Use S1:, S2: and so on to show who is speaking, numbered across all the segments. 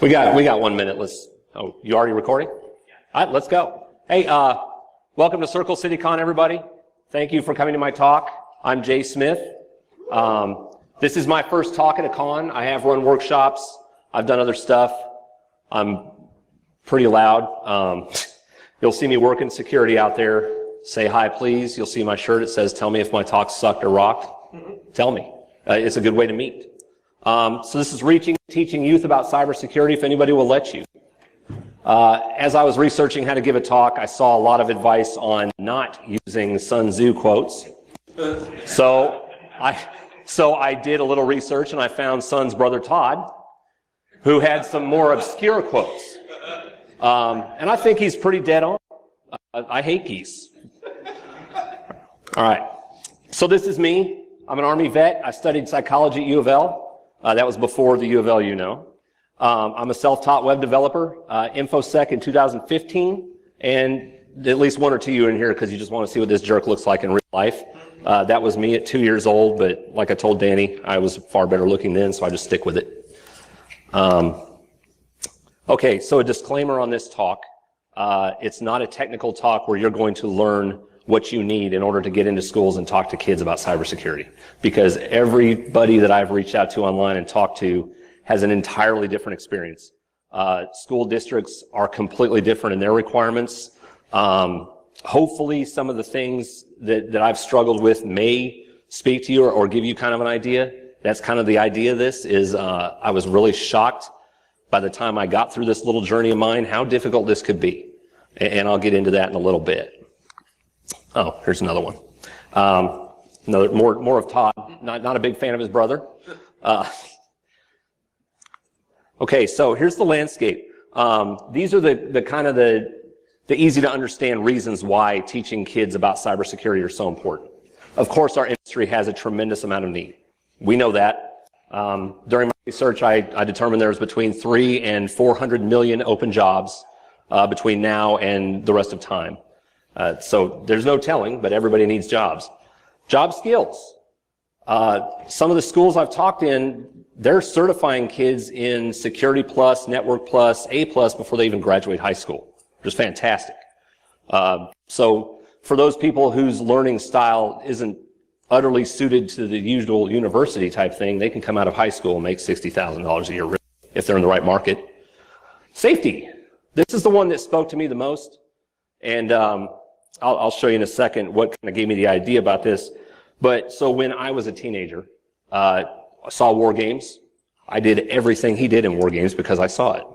S1: We got 1 minute. Oh, you already recording? All right, let's go. Hey, welcome to CircleCityCon, everybody. Thank you for coming to my talk. I'm Jay Smith. This is my first talk at a con. I have run workshops. I've done other stuff. I'm pretty loud. You'll see me working security out there. Say hi, please. You'll see my shirt. It says, tell me if my talk sucked or rocked. Tell me. It's a good way to meet. So this is teaching youth about cybersecurity, if anybody will let you. As I was researching how to give a talk, I saw a lot of advice on not using Sun Tzu quotes. So I did a little research and I found Sun's brother Todd, who had some more obscure quotes. And I think he's pretty dead on. I hate geese. All right. So this is me. I'm an Army vet. I studied psychology at U of L. That was before the U of L, you know. I'm a self-taught web developer, InfoSec in 2015, and at least one or two of you in here because you just want to see what this jerk looks like in real life. That was me at 2 years old, but like I told Danny, I was far better looking then, so I just stick with it. Okay, so a disclaimer on this talk. It's not a technical talk where you're going to learn what you need in order to get into schools and talk to kids about cybersecurity. Because everybody that I've reached out to online and talked to has an entirely different experience. School districts are completely different in their requirements. Hopefully some of the things that I've struggled with may speak to you or give you kind of an idea. That's kind of the idea of this is I was really shocked by the time I got through this little journey of mine how difficult this could be. And I'll get into that in a little bit. Oh, here's another one. Another more of Todd. Not a big fan of his brother. Okay, so here's the landscape. These are the kind of the easy to understand reasons why teaching kids about cybersecurity are so important. Of course, our industry has a tremendous amount of need. We know that. During my research, I determined there's between 300 and 400 million open jobs between now and the rest of time. So there's no telling, but everybody needs jobs. Job skills. Some of the schools I've talked in, they're certifying kids in Security Plus, Network Plus, A Plus before they even graduate high school. Just fantastic. So for those people whose learning style isn't utterly suited to the usual university type thing, they can come out of high school and make $60,000 a year if they're in the right market. Safety. This is the one that spoke to me the most. And I'll show you in a second what kind of gave me the idea about this. But so when I was a teenager, I saw war games. I did everything he did in war games because I saw it.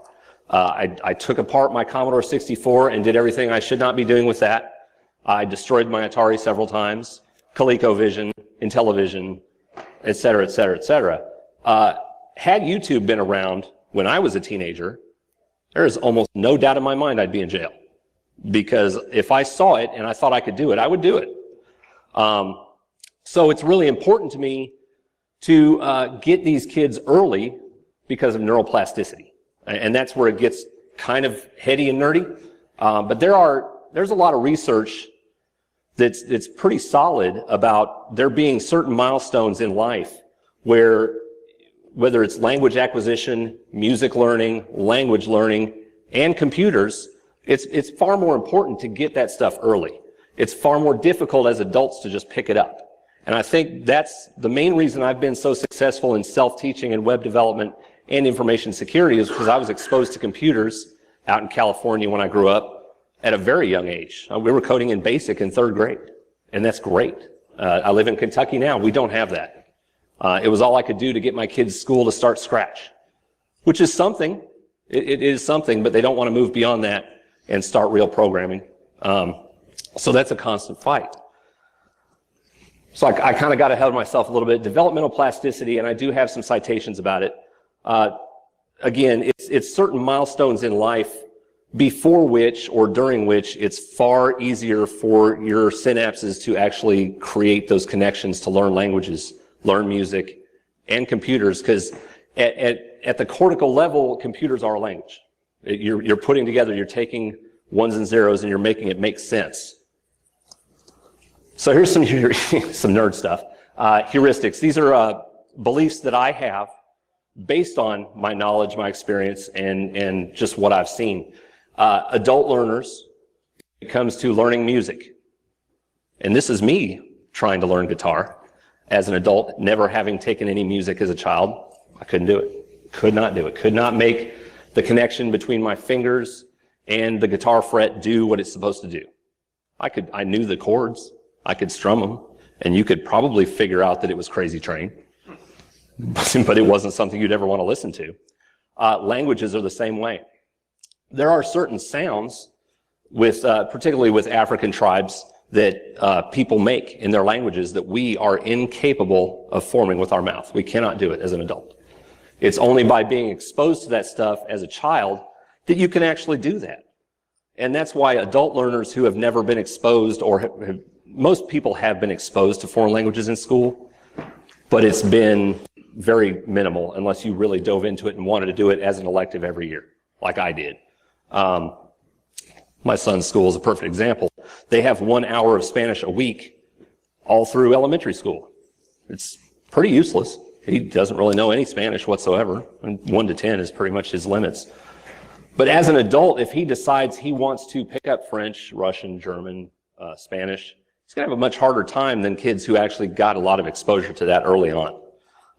S1: I took apart my Commodore 64 and did everything I should not be doing with that. I destroyed my Atari several times, ColecoVision, Intellivision, et cetera, et cetera, et cetera. Had YouTube been around when I was a teenager, there is almost no doubt in my mind I'd be in jail. Because if I saw it and I thought I could do it, I would do it. So it's really important to me to get these kids early because of neuroplasticity. And that's where it gets kind of heady and nerdy. But there's a lot of research that's pretty solid about there being certain milestones in life where whether it's language acquisition, music learning, language learning, and computers, it's far more important to get that stuff early. It's far more difficult as adults to just pick it up. And I think that's the main reason I've been so successful in self-teaching and web development and information security is because I was exposed to computers out in California when I grew up at a very young age. We were coding in BASIC in 3rd grade, and that's great. I live in Kentucky now. We don't have that. It was all I could do to get my kids' school to start Scratch, which is something. It is something, but they don't want to move beyond that and start real programming. So that's a constant fight. So I kind of got ahead of myself a little bit. Developmental plasticity, and I do have some citations about it. Again, it's certain milestones in life before which or during which it's far easier for your synapses to actually create those connections to learn languages, learn music, and computers, because at the cortical level, computers are a language. You're putting together, you're taking ones and zeros and you're making it make sense. So here's some nerd stuff. Heuristics. These are beliefs that I have based on my knowledge, my experience, and just what I've seen. Adult learners, when it comes to learning music, and this is me trying to learn guitar as an adult, never having taken any music as a child. I couldn't do it. Could not do it. Could not make the connection between my fingers and the guitar fret do what it's supposed to do. I knew the chords. I could strum them, and you could probably figure out that it was Crazy Train, but it wasn't something you'd ever want to listen to. Languages are the same way. There are certain sounds, particularly with African tribes, that people make in their languages that we are incapable of forming with our mouth. We cannot do it as an adult. It's only by being exposed to that stuff as a child that you can actually do that. And that's why adult learners who have never been exposed, or most people have been exposed to foreign languages in school, but it's been very minimal unless you really dove into it and wanted to do it as an elective every year, like I did. My son's school is a perfect example. They have 1 hour of Spanish a week all through elementary school. It's pretty useless. He doesn't really know any Spanish whatsoever, and 1 to 10 is pretty much his limits. But as an adult, if he decides he wants to pick up French, Russian, German, Spanish, he's going to have a much harder time than kids who actually got a lot of exposure to that early on.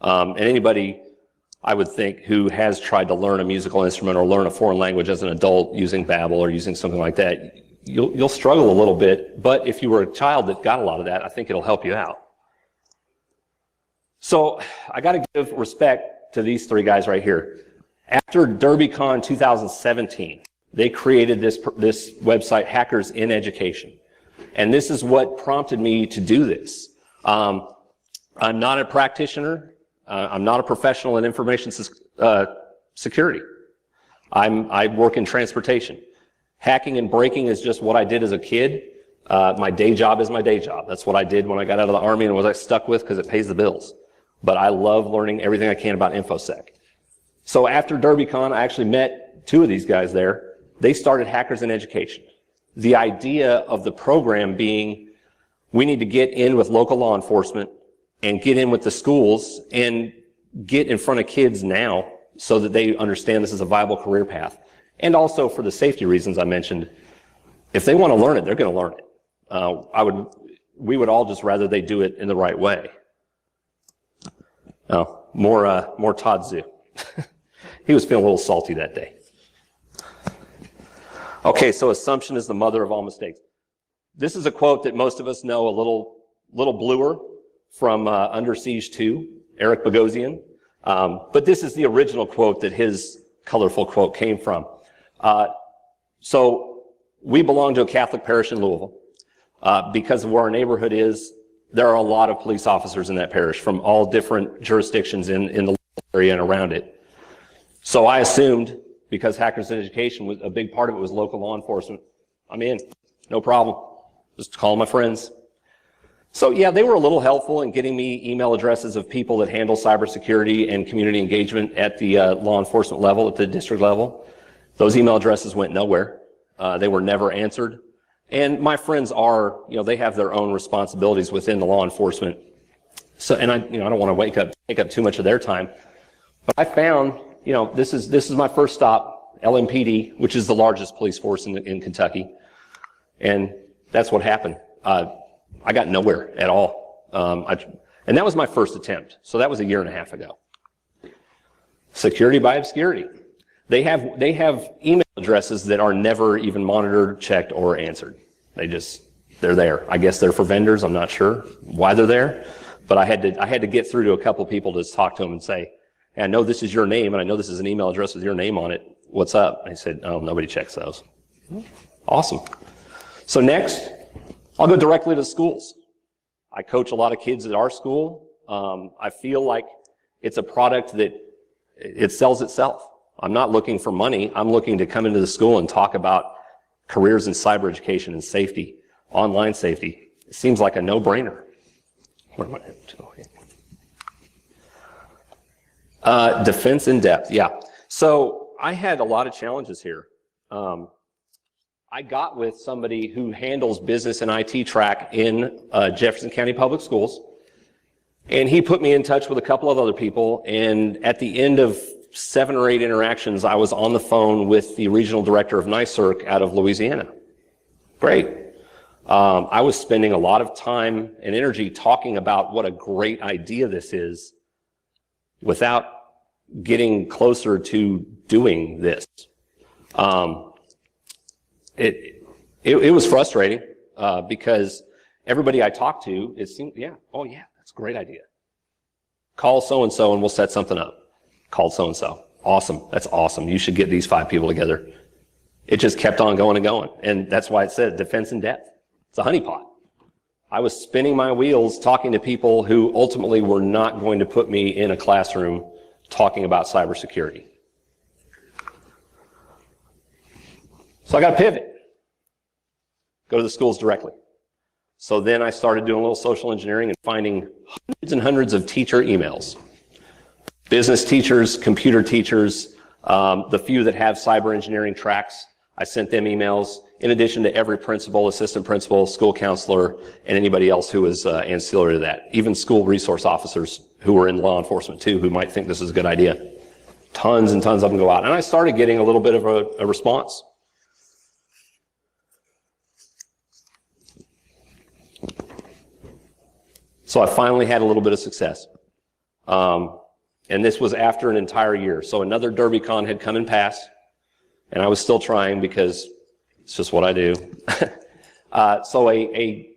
S1: And anybody, I would think, who has tried to learn a musical instrument or learn a foreign language as an adult using Babbel or using something like that, you'll struggle a little bit. But if you were a child that got a lot of that, I think it'll help you out. So I got to give respect to these 3 guys right here. After DerbyCon 2017, they created this website, Hackers in Education. And this is what prompted me to do this. I'm not a practitioner. I'm not a professional in information security. I work in transportation. Hacking and breaking is just what I did as a kid. My day job is my day job. That's what I did when I got out of the Army and was I stuck with because it pays the bills. But I love learning everything I can about InfoSec. So after DerbyCon, I actually met 2 of these guys there. They started Hackers in Education. The idea of the program being we need to get in with local law enforcement and get in with the schools and get in front of kids now so that they understand this is a viable career path. And also for the safety reasons I mentioned, if they want to learn it, they're going to learn it. We would all just rather they do it in the right way. Oh, more Todd Zoo. He was feeling a little salty that day. Okay, so assumption is the mother of all mistakes. This is a quote that most of us know a little bluer from Under Siege 2, Eric Bogosian. But this is the original quote that his colorful quote came from. So we belong to a Catholic parish in Louisville. Because of where our neighborhood is, there are a lot of police officers in that parish from all different jurisdictions in the area and around it. So I assumed, because Hackers in Education was a big part of it was local law enforcement, I'm in, no problem. Just call my friends. So yeah, they were a little helpful in getting me email addresses of people that handle cybersecurity and community engagement at the law enforcement level, at the district level. Those email addresses went nowhere. They were never answered. And my friends are, they have their own responsibilities within the law enforcement. So, and I don't want to take up too much of their time. But I found, this is my first stop, LMPD, which is the largest police force in Kentucky. And that's what happened. I got nowhere at all. And that was my first attempt. So that was 1.5 years ago. Security by obscurity. They have email addresses that are never even monitored, checked, or answered. They're there. I guess they're for vendors. I'm not sure why they're there, but I had to get through to a couple people to talk to them and say, hey, I know this is your name, and I know this is an email address with your name on it. What's up? And he said, oh, nobody checks those. Awesome. So next, I'll go directly to schools. I coach a lot of kids at our school. I feel like it's a product that it sells itself. I'm not looking for money. I'm looking to come into the school and talk about careers in cyber education and safety, online safety. It seems like a no-brainer. What am I doing? Defense in depth, yeah. So I had a lot of challenges here. I got with somebody who handles business and IT track in Jefferson County Public Schools. And he put me in touch with a couple of other people, and at the end of 7 or 8 interactions, I was on the phone with the regional director of NYCIRC out of Louisiana. Great. I was spending a lot of time and energy talking about what a great idea this is without getting closer to doing this. It was frustrating because everybody I talked to, it seemed, yeah, oh yeah, that's a great idea. Call so-and-so and we'll set something up. Called so-and-so. Awesome. That's awesome. You should get these 5 people together. It just kept on going and going. And that's why it said defense in depth. It's a honeypot. I was spinning my wheels talking to people who ultimately were not going to put me in a classroom talking about cybersecurity. So I got to pivot. Go to the schools directly. So then I started doing a little social engineering and finding hundreds and hundreds of teacher emails. Business teachers, computer teachers, the few that have cyber engineering tracks, I sent them emails, in addition to every principal, assistant principal, school counselor, and anybody else who was ancillary to that. Even school resource officers who were in law enforcement too, who might think this is a good idea. Tons and tons of them go out. And I started getting a little bit of a response. So I finally had a little bit of success. And this was after an entire year. So another DerbyCon had come and passed, and I was still trying because it's just what I do. So a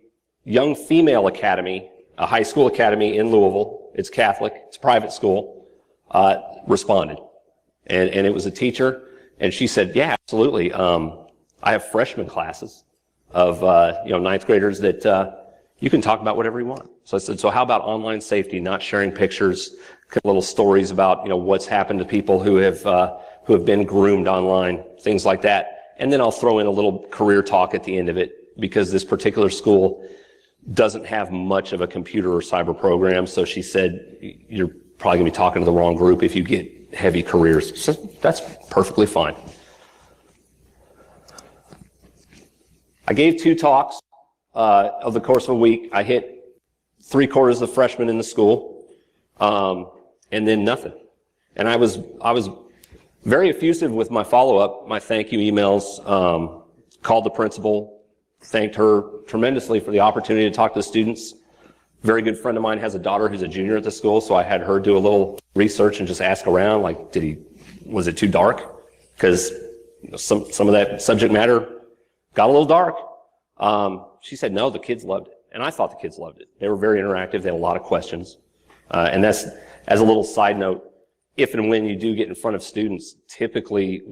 S1: young female academy, a high school academy in Louisville, it's Catholic, it's a private school, responded. And it was a teacher, and she said, yeah, absolutely. I have freshman classes of 9th graders that you can talk about whatever you want. So I said, so how about online safety, not sharing pictures, little stories about what's happened to people who have been groomed online, things like that. And then I'll throw in a little career talk at the end of it, because this particular school doesn't have much of a computer or cyber program. So she said, you're probably gonna be talking to the wrong group if you get heavy careers. So that's perfectly fine. I gave 2 talks of the course of a week. I hit 3/4 of freshmen in the school. And then nothing. And I was very effusive with my follow-up, my thank you emails, called the principal, thanked her tremendously for the opportunity to talk to the students. A very good friend of mine has a daughter who's a junior at the school, so I had her do a little research and just ask around, like, was it too dark? Because some of that subject matter got a little dark. She said, no, the kids loved it. And I thought the kids loved it. They were very interactive. They had a lot of questions. And that's, as a little side note, if and when you do get in front of students, typically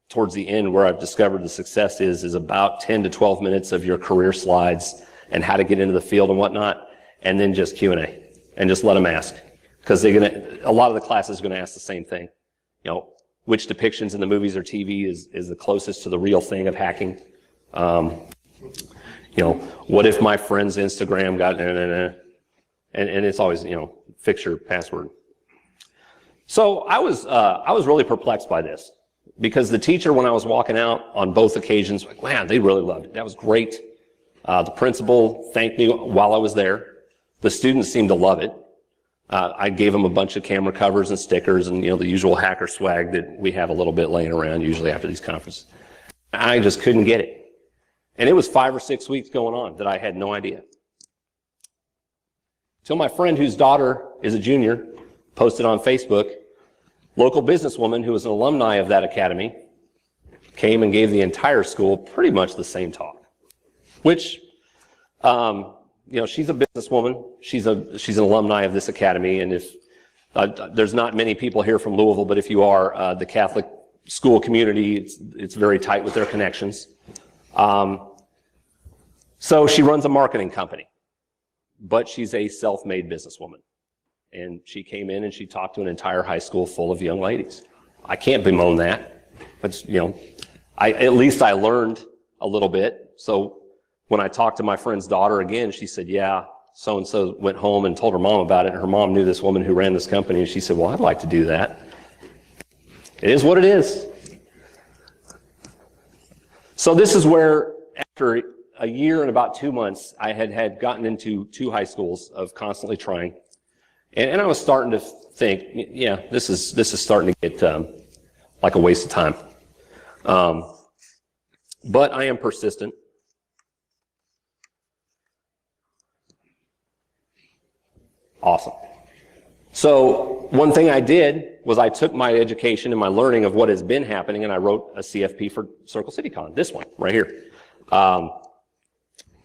S1: towards the end where I've discovered the success is about 10 to 12 minutes of your career slides and how to get into the field and whatnot, and then just Q&A, and just let them ask. Because a lot of the classes are going to ask the same thing. Which depictions in the movies or TV is the closest to the real thing of hacking? What if my friend's Instagram got, and it's always, fix your password. So I was really perplexed by this, because the teacher, when I was walking out on both occasions, like, man, they really loved it. That was great. The principal thanked me while I was there. The students seemed to love it. I gave them a bunch of camera covers and stickers and, the usual hacker swag that we have a little bit laying around usually after these conferences. I just couldn't get it. And it was 5 or 6 weeks going on that I had no idea. Till my friend, whose daughter is a junior, posted on Facebook, local businesswoman who was an alumni of that academy came and gave the entire school pretty much the same talk. Which, she's a businesswoman. She's an alumni of this academy, and if there's not many people here from Louisville, but if you are, the Catholic school community, it's very tight with their connections. So she runs a marketing company, but she's a self-made businesswoman. And she came in and she talked to an entire high school full of young ladies. I can't bemoan that, but at least I learned a little bit. So when I talked to my friend's daughter again, she said, yeah, so-and-so went home and told her mom about it, and her mom knew this woman who ran this company, and she said, well, I'd like to do that. It is what it is. So this is where, after a year and about 2 months, I had gotten into 2 high schools of constantly trying. And I was starting to think, yeah, this is starting to get like a waste of time. But I am persistent. Awesome. So one thing I did was I took my education and my learning of what has been happening, and I wrote a CFP for CircleCityCon, this one right here.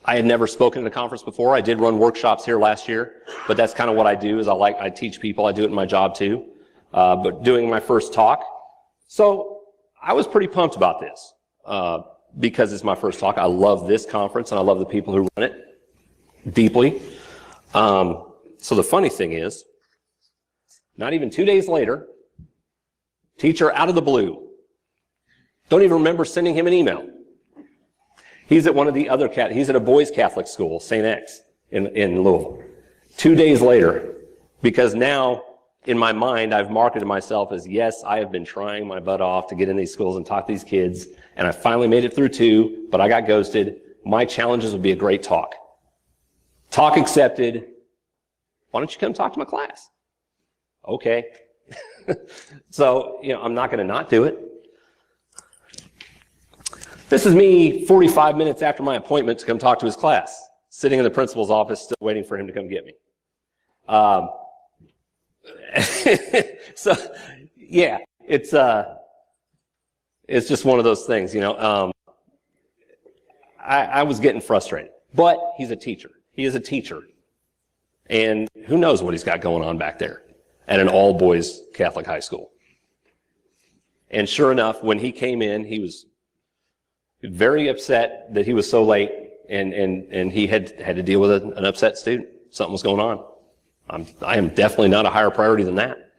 S1: I had never spoken at a conference before. I did run workshops here last year, but that's kind of what I do. Is I teach people. I do it in my job too. But doing my first talk, so I was pretty pumped about this because it's my first talk. I love this conference and I love the people who run it deeply. So the funny thing is, not even 2 days later, teacher out of the blue, don't even remember sending him an email. He's at one of the other he's at a boys' Catholic school, St. X, in Louisville. 2 days later, because now in my mind I've marketed myself as, yes, I have been trying my butt off to get in these schools and talk to these kids, and I finally made it through 2, but I got ghosted. My challenges would be a great talk. Talk accepted. Why don't you come talk to my class? Okay. So, I'm not going to not do it. This is me 45 minutes after my appointment to come talk to his class, sitting in the principal's office, still waiting for him to come get me. So, yeah, it's just one of those things, I was getting frustrated, but he's a teacher. He is a teacher. And who knows what he's got going on back there at an all-boys Catholic high school. And sure enough, when he came in, he was very upset that he was so late, and he had to deal with an upset student. Something was going on. I am definitely not a higher priority than that.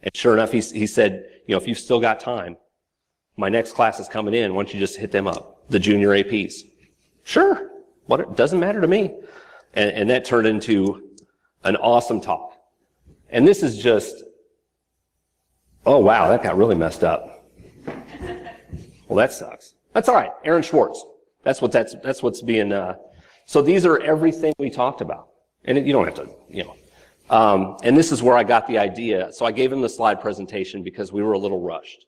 S1: And sure enough, he said, if you've still got time, my next class is coming in. Why don't you just hit them up, the junior APs? Sure. It doesn't matter to me. And that turned into an awesome talk. And this is just, oh wow, that got really messed up. Well, that sucks. That's all right. Aaron Schwartz. That's what's being. So these are everything we talked about, and you don't have to, and this is where I got the idea. So I gave him the slide presentation because we were a little rushed.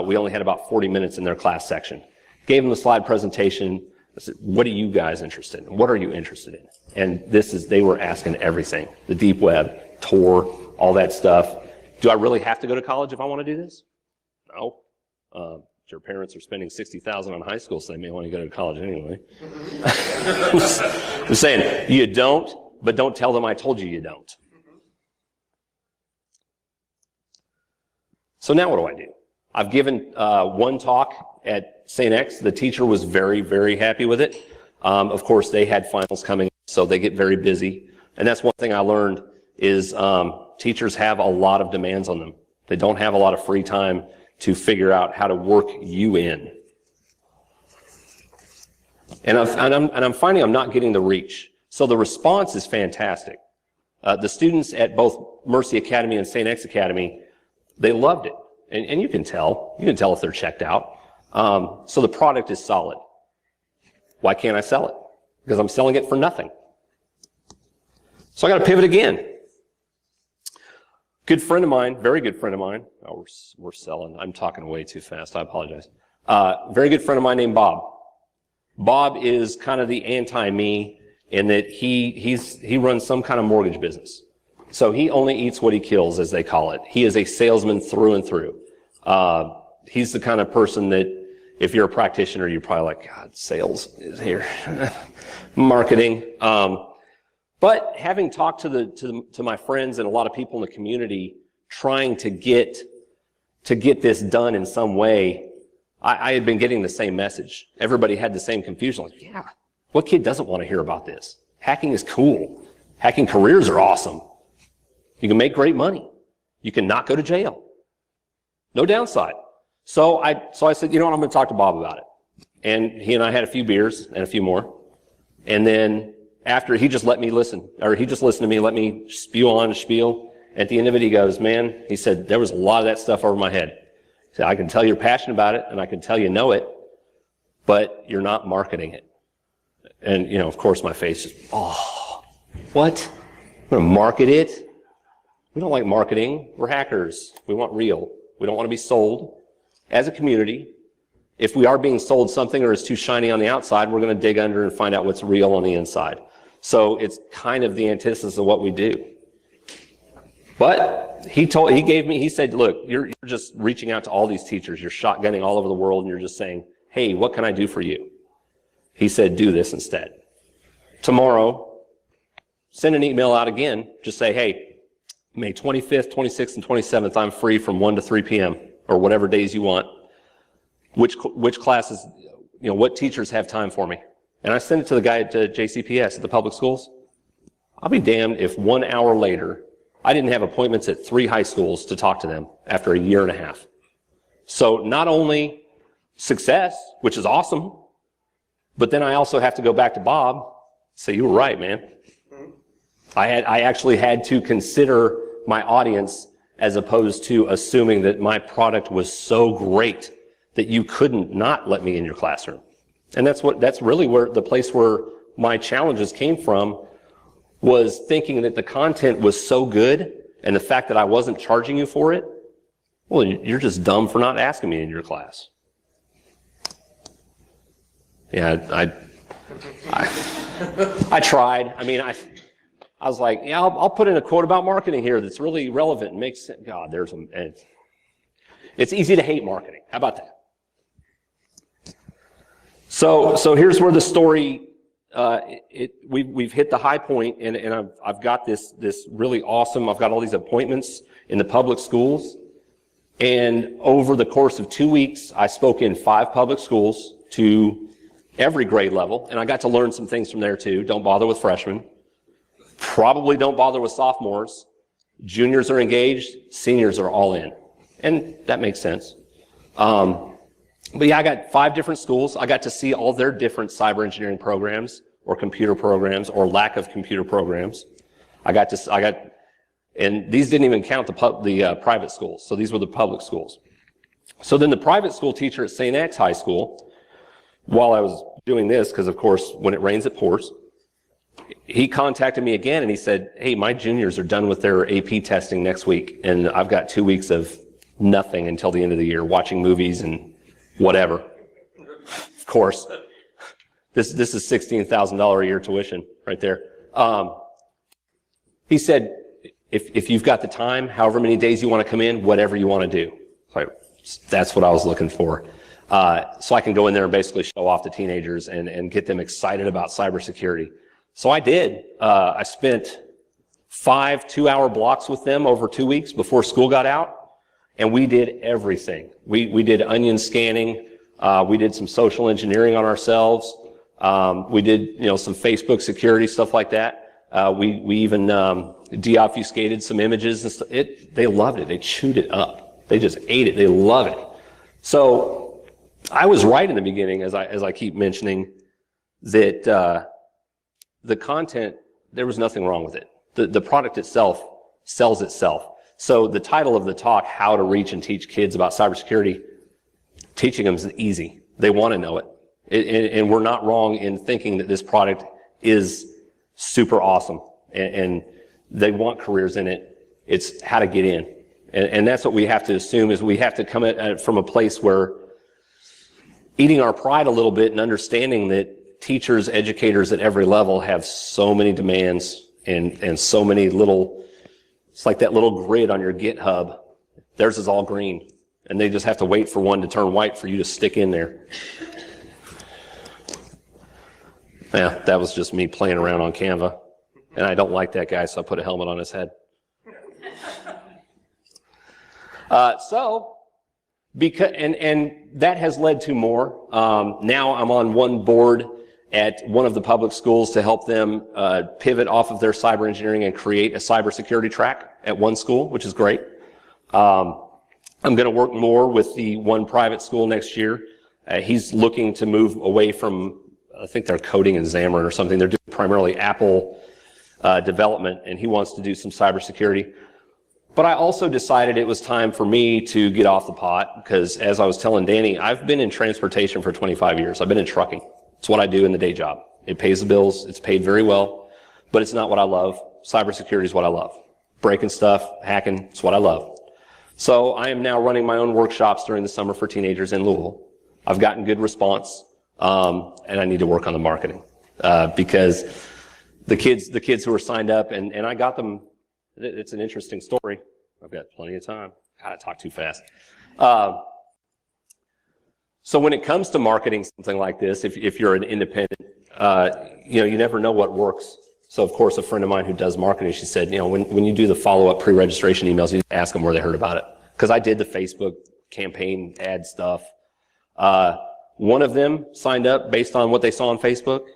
S1: We only had about 40 minutes in their class section. Gave him the slide presentation. I said, what are you guys interested in? What are you interested in? And they were asking everything. The deep web, Tor, all that stuff. Do I really have to go to college if I want to do this? No. Your parents are spending $60,000 on high school, so they may want to go to college anyway. I'm saying, you don't, but don't tell them I told you you don't. So now what do I do? I've given one talk at St. X. The teacher was very, very happy with it. Of course, they had finals coming, so they get very busy. And that's one thing I learned is teachers have a lot of demands on them. They don't have a lot of free time to figure out how to work you in. And I'm finding I'm not getting the reach. So the response is fantastic. The students at both Mercy Academy and St. X Academy, they loved it. And you can tell if they're checked out. So the product is solid. Why can't I sell it? Because I'm selling it for nothing. So I got to pivot again. Good friend of mine, very good friend of mine. Oh, we're selling. I'm talking way too fast. I apologize. Very good friend of mine named Bob. Bob is kind of the anti-me in that he runs some kind of mortgage business. So he only eats what he kills, as they call it. He is a salesman through and through. He's the kind of person that if you're a practitioner, you're probably like, God, sales is here. Marketing. But having talked to my friends and a lot of people in the community trying to get this done in some way, I had been getting the same message. Everybody had the same confusion. Like, yeah, what kid doesn't want to hear about this? Hacking is cool. Hacking careers are awesome. You can make great money. You can not go to jail. No downside. So I said, you know what, I'm going to talk to Bob about it. And he and I had a few beers and a few more. And then after, he just let me listen, or he just listened to me, let me spiel. At the end of it, he goes, man, he said, there was a lot of that stuff over my head. He said, I can tell you're passionate about it, and I can tell you know it, but you're not marketing it. And, of course, my face just, oh, what? I'm going to market it? We don't like marketing. We're hackers. We want real. We don't want to be sold. As a community, if we are being sold something or it's too shiny on the outside, we're going to dig under and find out what's real on the inside. So it's kind of the antithesis of what we do. But he said, look, you're just reaching out to all these teachers. You're shotgunning all over the world and you're just saying, hey, what can I do for you? He said, do this instead. Tomorrow, send an email out again. Just say, hey, May 25th, 26th, and 27th, I'm free from 1 to 3 p.m. or whatever days you want. Which classes, what teachers have time for me? And I send it to the guy at JCPS at the public schools. I'll be damned if 1 hour later, I didn't have appointments at 3 high schools to talk to them after a year and a half. So not only success, which is awesome, but then I also have to go back to Bob, say, you were right, man. I actually had to consider my audience as opposed to assuming that my product was so great that you couldn't not let me in your classroom. And that's really where the place where my challenges came from, was thinking that the content was so good and the fact that I wasn't charging you for it, well, you're just dumb for not asking me in your class. Yeah, I tried. I mean, I was like, yeah, I'll put in a quote about marketing here that's really relevant and makes sense. God, it's easy to hate marketing. How about that? So here's where the story, we've hit the high point, and I've got this really awesome, I've got all these appointments in the public schools, and over the course of 2 weeks, I spoke in 5 public schools to every grade level, and I got to learn some things from there too. Don't bother with freshmen. Probably don't bother with sophomores. Juniors are engaged, seniors are all in. And that makes sense. But yeah, I got 5 different schools. I got to see all their different cyber engineering programs or computer programs or lack of computer programs. And these didn't even count the private schools. So these were the public schools. So then the private school teacher at St. X High School, while I was doing this, because of course when it rains it pours, he contacted me again and he said, hey, my juniors are done with their AP testing next week, and I've got 2 weeks of nothing until the end of the year, watching movies and whatever. Of course, this is $16,000 a year tuition right there. He said, if you've got the time, however many days you want to come in, whatever you want to do. So that's what I was looking for. So I can go in there and basically show off the teenagers and get them excited about cybersecurity. So I did. I spent 5 2-hour blocks with them over 2 weeks before school got out, and we did everything. We did onion scanning. We did some social engineering on ourselves. We did some Facebook security, stuff like that. We even deobfuscated some images and stuff. They loved it. They chewed it up. They just ate it. They love it. So I was right in the beginning, as I keep mentioning, that the content, there was nothing wrong with it. The product itself sells itself. So the title of the talk, How to Reach and Teach Kids About Cybersecurity, teaching them is easy. They want to know it. And we're not wrong in thinking that this product is super awesome. And they want careers in it. It's how to get in. And that's what we have to assume, is we have to come at it from a place where eating our pride a little bit and understanding that teachers, educators at every level have so many demands and so many little, it's like that little grid on your GitHub. Theirs is all green, and they just have to wait for one to turn white for you to stick in there. Yeah, that was just me playing around on Canva, and I don't like that guy, so I put a helmet on his head. And that has led to more. Now I'm on one board at one of the public schools to help them pivot off of their cyber engineering and create a cybersecurity track at one school, which is great. I'm going to work more with the one private school next year. He's looking to move away from, I think they're coding in Xamarin or something. They're doing primarily Apple development, and he wants to do some cybersecurity. But I also decided it was time for me to get off the pot, because as I was telling Danny, I've been in transportation for 25 years. I've been in trucking. It's what I do in the day job. It pays the bills. It's paid very well, but it's not what I love. Cybersecurity is what I love. breaking stuff, hacking. It's what I love. So I am now running my own workshops during the summer for teenagers in Louisville. I've gotten good response, and I need to work on the marketing because the kids who are signed up, and I got them. It's an interesting story. I've got plenty of time. God, I talk too fast. So when it comes to marketing something like this, if you're an independent, you never know what works. So of course, a friend of mine who does marketing, she said, when you do the follow-up pre-registration emails, you ask them where they heard about it. Because I did the Facebook campaign ad stuff. One of them signed up based on what they saw on Facebook.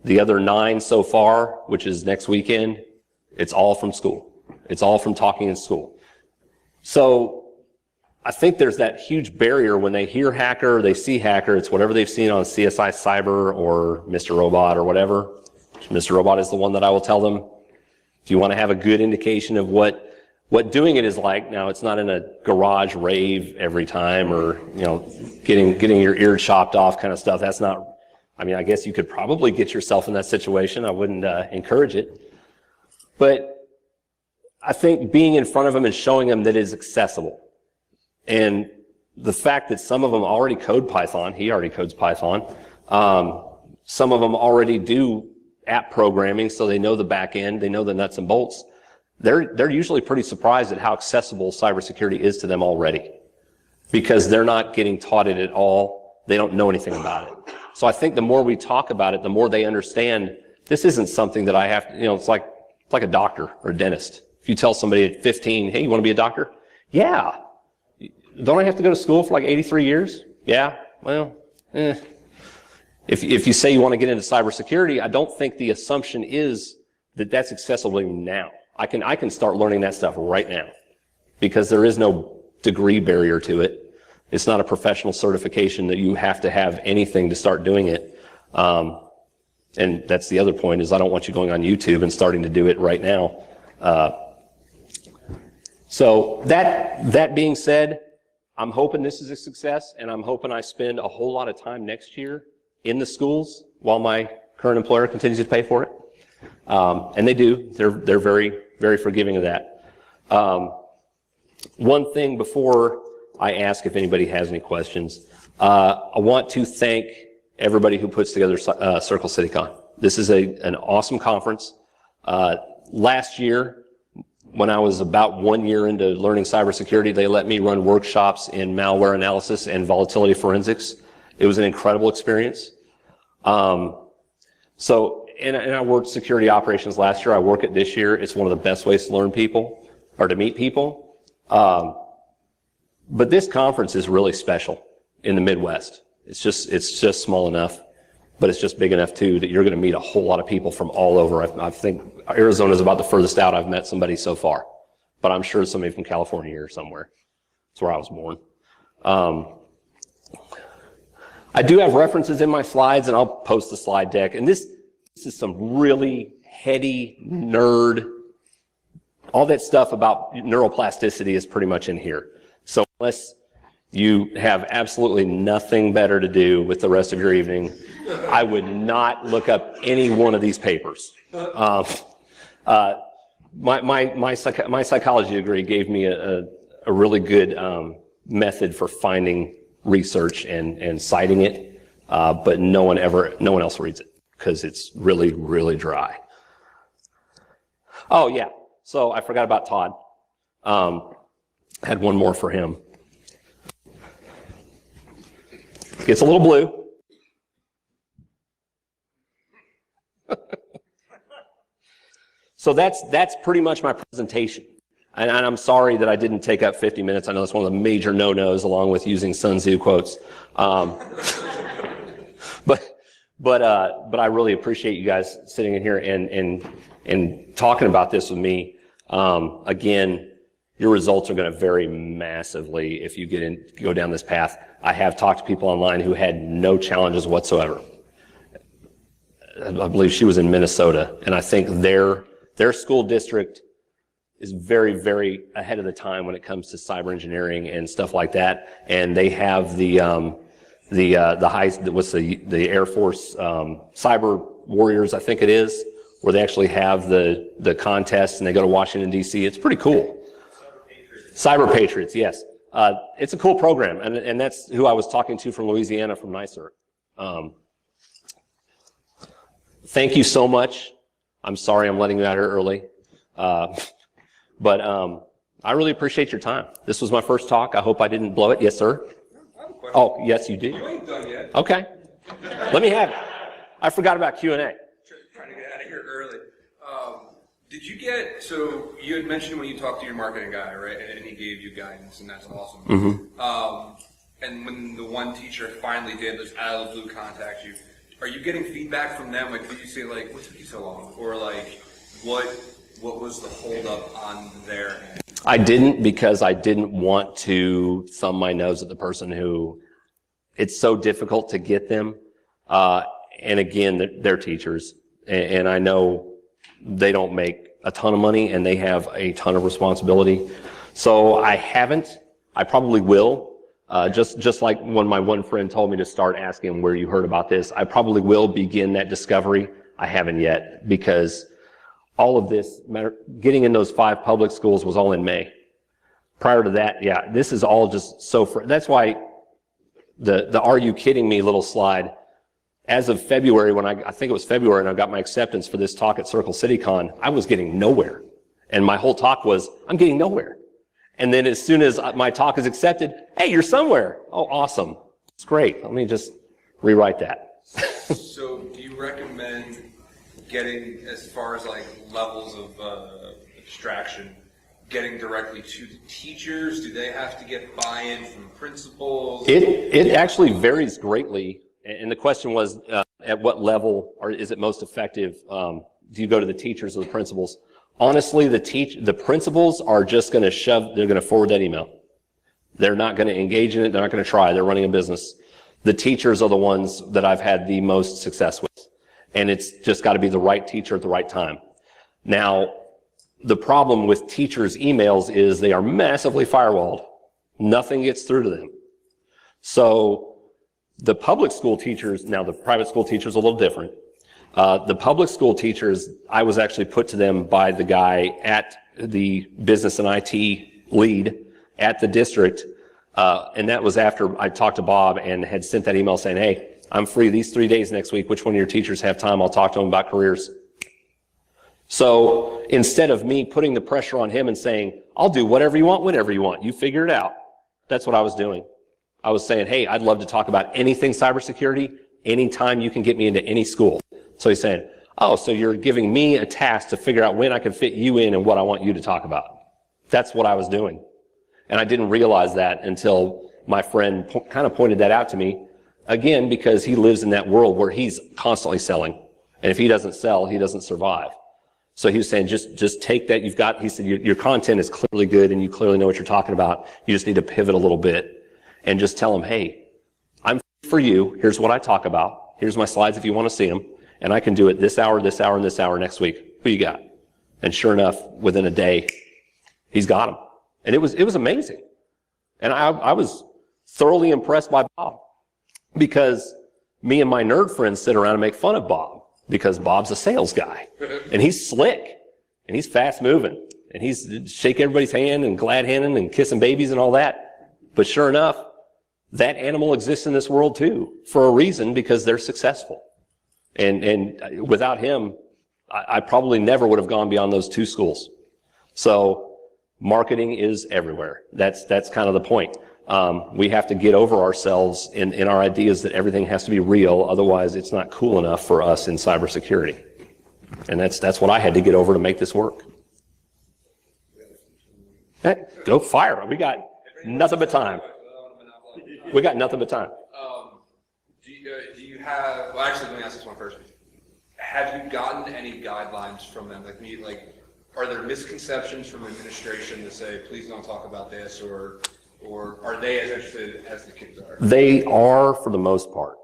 S1: The other 9 so far, which is next weekend, it's all from school. It's all from talking in school. So I think there's that huge barrier when they hear hacker, they see hacker, it's whatever they've seen on CSI Cyber or Mr. Robot or whatever. Mr. Robot is the one that I will tell them. If you want to have a good indication of what doing it is like, now it's not in a garage rave every time or, getting your ear chopped off kind of stuff. That's not, I guess you could probably get yourself in that situation. I wouldn't encourage it. But I think being in front of them and showing them that it is accessible. And the fact that some of them already code Python, he already codes Python. Some of them already do app programming, so they know the back end, they know the nuts and bolts. They're usually pretty surprised at how accessible cybersecurity is to them already, because they're not getting taught it at all. They don't know anything about it. So I think the more we talk about it, the more they understand this isn't something that I have to, it's like a doctor or a dentist. If you tell somebody at 15, hey, you want to be a doctor? Yeah. Don't I have to go to school for like 83 years? Yeah. Well, If you say you want to get into cybersecurity, I don't think the assumption is that that's accessible now. I can start learning that stuff right now because there is no degree barrier to it. It's not a professional certification that you have to have anything to start doing it. And that's the other point, is I don't want you going on YouTube and starting to do it right now. So that being said, I'm hoping this is a success, and I'm hoping I spend a whole lot of time next year in the schools while my current employer continues to pay for it. And they do. They're very, very forgiving of that. One thing before I ask if anybody has any questions, I want to thank everybody who puts together CircleCityCon. This is an awesome conference. Last year, when I was about 1 year into learning cybersecurity, they let me run workshops in malware analysis and volatility forensics. It was an incredible experience. And I worked security operations last year. I work it this year. It's one of the best ways to learn people or to meet people. But this conference is really special in the Midwest. It's just small enough, but it's just big enough too that you're going to meet a whole lot of people from all over. I think Arizona is about the furthest out I've met somebody so far, but I'm sure somebody from California or somewhere. That's where I was born. I do have references in my slides, and I'll post the slide deck. And this is some really heady nerd. All that stuff about neuroplasticity is pretty much in here. So unless you have absolutely nothing better to do with the rest of your evening, I would not look up any one of these papers. My psychology degree gave me a really good method for finding research and citing it, but no one else reads it because it's really, really dry. Oh yeah, so I forgot about Todd. Had one more for him. Gets a little blue. So that's pretty much my presentation. And I'm sorry that I didn't take up 50 minutes. I know it's one of the major no-nos, along with using Sun Tzu quotes. But I really appreciate you guys sitting in here and talking about this with me. Again, your results are going to vary massively if you go down this path. I have talked to people online who had no challenges whatsoever. I believe she was in Minnesota, and I think their school district is very, very ahead of the time when it comes to cyber engineering and stuff like that. And they have the Air Force cyber warriors, I think it is, where they actually have the contests and they go to Washington, D.C. It's pretty cool. Cyber Patriots, yes. It's a cool program, and that's who I was talking to from Louisiana from NYCIRC. Thank you so much. I'm sorry I'm letting you out here early. But I really appreciate your time. This was my first talk. I hope I didn't blow it. Yes, sir? Oh, yes, you did.
S2: You ain't done yet.
S1: Okay. Let me have it. I forgot about Q&A.
S2: Trying to get out of here early. Did you get, so you had mentioned when you talked to your marketing guy, right, and he gave you guidance, and that's awesome.
S1: Mm-hmm.
S2: And when the one teacher finally did this out of the blue contact you, are you getting feedback from them? Like, did you say, like, what took you so long? Or, like, what was the holdup on their end?
S1: I didn't, because I didn't want to thumb my nose at the person who, it's so difficult to get them. And again, they're teachers, and I know they don't make a ton of money and they have a ton of responsibility. So I haven't. I probably will. Just like when my one friend told me to start asking where you heard about this, I probably will begin that discovery. I haven't yet, because all of this, getting in those 5 public schools was all in May. Prior to that, yeah, this is all just so, that's why the "are you kidding me" little slide, as of February, when I think it was February, and I got my acceptance for this talk at CircleCityCon, I was getting nowhere. And my whole talk was, I'm getting nowhere. And then as soon as my talk is accepted, hey, you're somewhere. Oh, awesome. It's great. Let me just rewrite that.
S2: So do you recommend getting, as far as like levels of abstraction, getting directly to the teachers? Do they have to get buy-in from principals?
S1: It actually varies greatly. And the question was, at what level is it most effective? Do you go to the teachers or the principals? Honestly, the principals are just going to they're going to forward that email. They're not going to engage in it. They're not going to try. They're running a business. The teachers are the ones that I've had the most success with. And it's just got to be the right teacher at the right time. Now, the problem with teachers' emails is they are massively firewalled. Nothing gets through to them. So the public school teachers, now the private school teachers are a little different. The public school teachers, I was actually put to them by the guy at the business and IT lead at the district. And that was after I talked to Bob and had sent that email saying, hey, I'm free these 3 days next week. Which one of your teachers have time? I'll talk to them about careers. So instead of me putting the pressure on him and saying, I'll do whatever you want, whenever you want, you figure it out. That's what I was doing. I was saying, hey, I'd love to talk about anything cybersecurity, anytime you can get me into any school. So he's saying, oh, so you're giving me a task to figure out when I can fit you in and what I want you to talk about. That's what I was doing. And I didn't realize that until my friend kind of pointed that out to me. Again, because he lives in that world where he's constantly selling. And if he doesn't sell, he doesn't survive. So he was saying, just take that you've got, he said, your content is clearly good and you clearly know what you're talking about. You just need to pivot a little bit and just tell them, hey, I'm for you. Here's what I talk about. Here's my slides if you want to see them. And I can do it this hour, and this hour next week. Who you got? And sure enough, within a day, he's got them. And it was amazing. And I was thoroughly impressed by Bob, because me and my nerd friends sit around and make fun of Bob, because Bob's a sales guy and he's slick and he's fast moving and he's shake everybody's hand and glad handing and kissing babies and all that. But sure enough, that animal exists in this world too, for a reason, because they're successful. And without him, I probably never would have gone beyond those 2 schools. So marketing is everywhere. That's kind of the point. We have to get over ourselves in our ideas that everything has to be real. Otherwise, it's not cool enough for us in cybersecurity. And that's what I had to get over to make this work. Hey, go fire. We got nothing but time. We got nothing but time.
S2: Do you have, well, actually, let me ask this one first. Have you gotten any guidelines from them? Like, are there misconceptions from administration to say, please don't talk about this, or are they as interested as the kids are?
S1: They are, for the most part.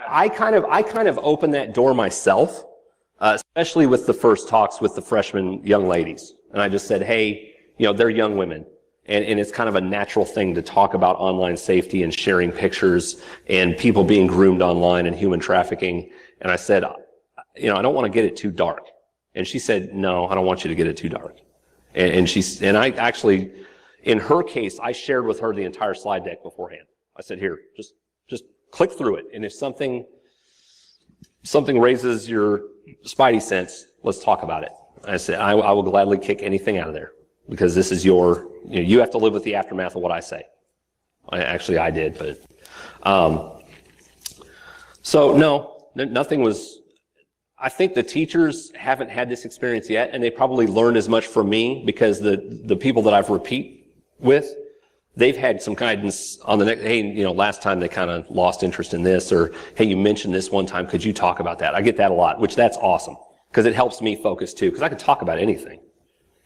S1: I kind of opened that door myself, especially with the first talks with the freshman young ladies. And I just said, hey, they're young women. And it's kind of a natural thing to talk about online safety and sharing pictures and people being groomed online and human trafficking. And I said, I don't want to get it too dark. And she said, no, I don't want you to get it too dark. And I actually, in her case, I shared with her the entire slide deck beforehand. I said, here, just click through it. And if something raises your spidey sense, let's talk about it. I said, I will gladly kick anything out of there because this is you have to live with the aftermath of what I say. I did, but, so no, nothing was, I think the teachers haven't had this experience yet, and they probably learned as much from me because the people that I've repeat with, they've had some guidance on the next, hey, last time they kind of lost interest in this, or hey, you mentioned this one time, could you talk about that? I get that a lot, which that's awesome because it helps me focus too, because I can talk about anything.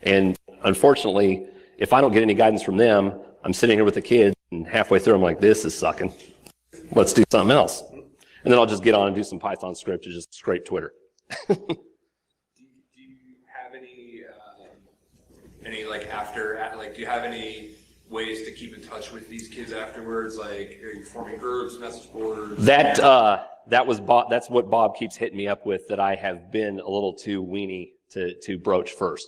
S1: And unfortunately, if I don't get any guidance from them, I'm sitting here with the kids and halfway through I'm like, this is sucking. Let's do something else. And then I'll just get on and do some Python script to just scrape Twitter.
S2: Do you have any like do you have any ways to keep in touch with these kids afterwards? Like, are you forming groups, message boards?
S1: That's what Bob keeps hitting me up with, that I have been a little too weenie to broach first.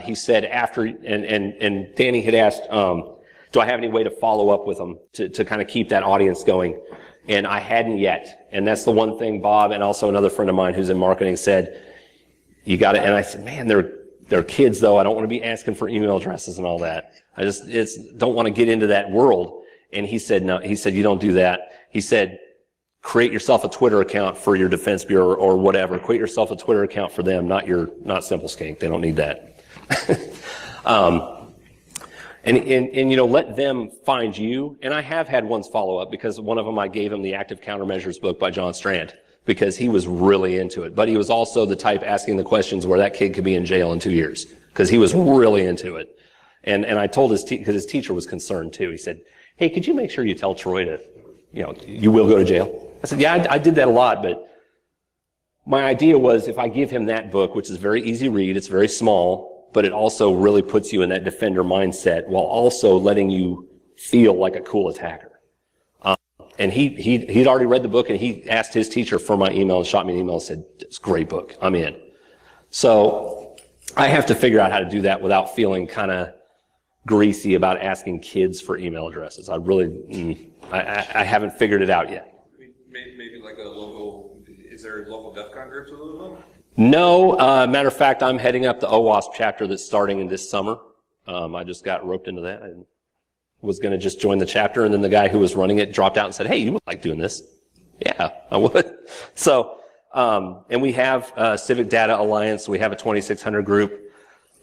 S1: He said after, and Danny had asked, do I have any way to follow up with them to kind of keep that audience going? And I hadn't yet. And that's the one thing Bob and also another friend of mine who's in marketing said, you got to, and I said, man, they're kids though. I don't want to be asking for email addresses and all that. I just don't want to get into that world. And he said, no, he said, you don't do that. He said, create yourself a Twitter account for your defense bureau or whatever. Create yourself a Twitter account for them, not Simple Skink. They don't need that. And let them find you. And I have had ones follow up because one of them, I gave him the Active Countermeasures book by John Strand because he was really into it. But he was also the type asking the questions where that kid could be in jail in 2 years because he was really into it. And I told because his teacher was concerned too. He said, hey, could you make sure you tell Troy to, you will go to jail? I said, yeah, I did that a lot, but my idea was if I give him that book, which is very easy read, it's very small, but it also really puts you in that defender mindset while also letting you feel like a cool attacker. And he'd already read the book, and he asked his teacher for my email and shot me an email and said, it's a great book, I'm in. So I have to figure out how to do that without feeling kind of greasy about asking kids for email addresses. I I haven't figured it out yet.
S2: Maybe like a local, is there local DEF CON groups with them?
S1: No, matter of fact, I'm heading up the OWASP chapter that's starting in this summer. I just got roped into that and was going to just join the chapter, and then the guy who was running it dropped out and said, hey, you would like doing this? Yeah, I would. So, and we have Civic Data Alliance. We have a 2600 group.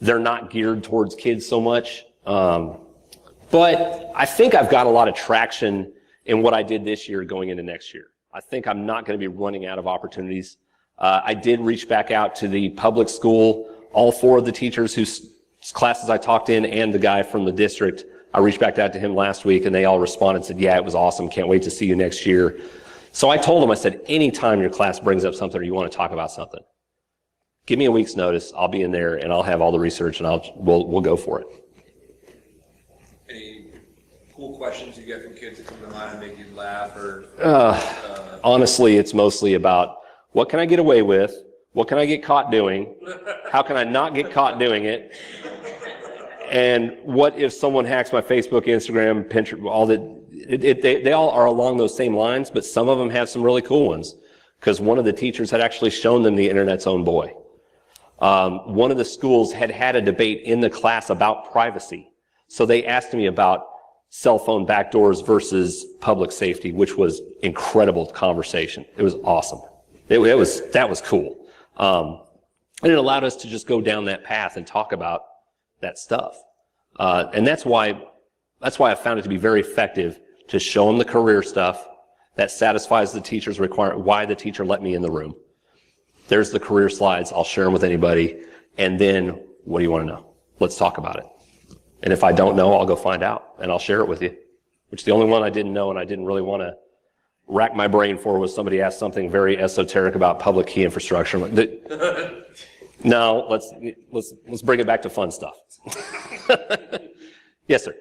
S1: They're not geared towards kids so much. But I think I've got a lot of traction in what I did this year going into next year. I think I'm not going to be running out of opportunities. I did reach back out to the public school, all 4 of the teachers whose classes I talked in and the guy from the district. I reached back out to him last week and they all responded and said, yeah, it was awesome. Can't wait to see you next year. So I told them, I said, anytime your class brings up something or you want to talk about something, give me a week's notice. I'll be in there and I'll have all the research and we'll go for it.
S2: Any cool questions you get from kids that come to mind and make you laugh or?
S1: Honestly, it's mostly about what can I get away with? What can I get caught doing? How can I not get caught doing it? And what if someone hacks my Facebook, Instagram, Pinterest, all that? They all are along those same lines, but some of them have some really cool ones. Because one of the teachers had actually shown them the internet's own boy. One of the schools had a debate in the class about privacy. So they asked me about cell phone backdoors versus public safety, which was incredible conversation. It was awesome. That was cool. And it allowed us to just go down that path and talk about that stuff. And that's why I found it to be very effective to show them the career stuff that satisfies the teacher's requirement, why the teacher let me in the room. There's the career slides. I'll share them with anybody. And then, what do you want to know? Let's talk about it. And if I don't know, I'll go find out and I'll share it with you. Which the only one I didn't know and I didn't really want to rack my brain for was somebody asked something very esoteric about public key infrastructure. I'm like, no, let's bring it back to fun stuff. Yes, sir.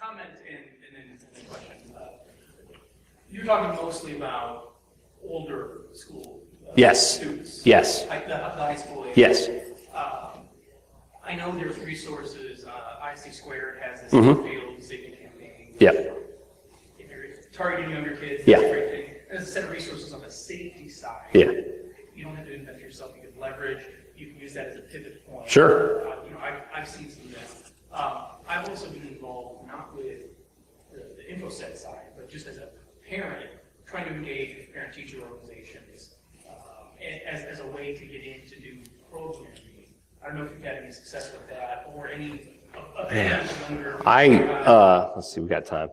S3: Comment and then question. You're talking mostly about older school
S1: Yes.
S3: students.
S1: Yes.
S3: Like the high school age.
S1: Yes.
S3: I know there's resources, IC Squared has this
S1: Mhm.
S3: field safety campaign.
S1: Yep.
S3: If you're targeting younger kids,
S1: Yeah.
S3: that's a great thing. There's a set of resources on the safety side.
S1: Yeah.
S3: You don't have to invent yourself, you can leverage, you can use that as a pivot point.
S1: Sure.
S3: I've seen some of that. I've also been involved, not with the InfoSec side, but just as a parent, trying to engage with parent-teacher organizations as a way to get in to do programming. I don't know if you've had any success with that or any younger.
S1: Let's see, we got time.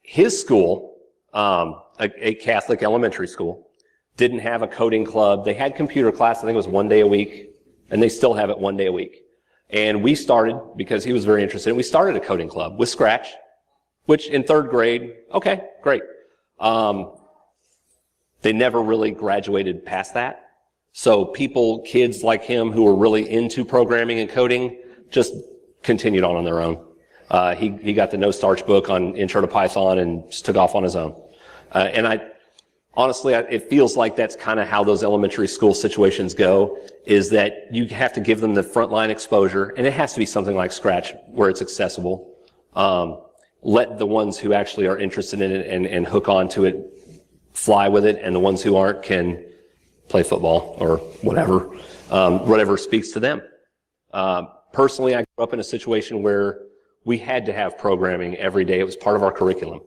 S1: His school, a Catholic elementary school, didn't have a coding club. They had computer class, I think it was 1 day a week, and they still have it 1 day a week. And we started, because he was very interested, we started a coding club with Scratch, which in 3rd grade, okay, great. They never really graduated past that. So kids like him who were really into programming and coding just continued on their own. He got the No Starch book on Intro to Python and just took off on his own. Honestly, it feels like that's kind of how those elementary school situations go, is that you have to give them the frontline exposure, and it has to be something like Scratch where it's accessible. Let the ones who actually are interested in it and hook onto it fly with it, and the ones who aren't can play football or whatever speaks to them. Personally, I grew up in a situation where we had to have programming every day. It was part of our curriculum.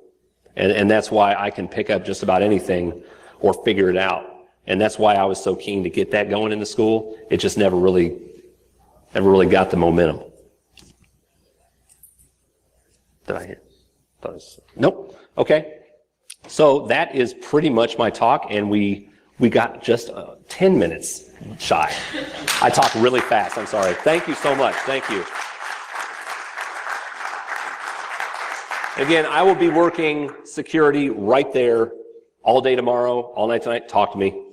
S1: And that's why I can pick up just about anything or figure it out. And that's why I was so keen to get that going into school. It just never really got the momentum. Did I hit? Nope. Okay. So that is pretty much my talk, and we got just 10 minutes shy. I talk really fast. I'm sorry. Thank you so much. Thank you. Again, I will be working security right there all day tomorrow, all night tonight. Talk to me.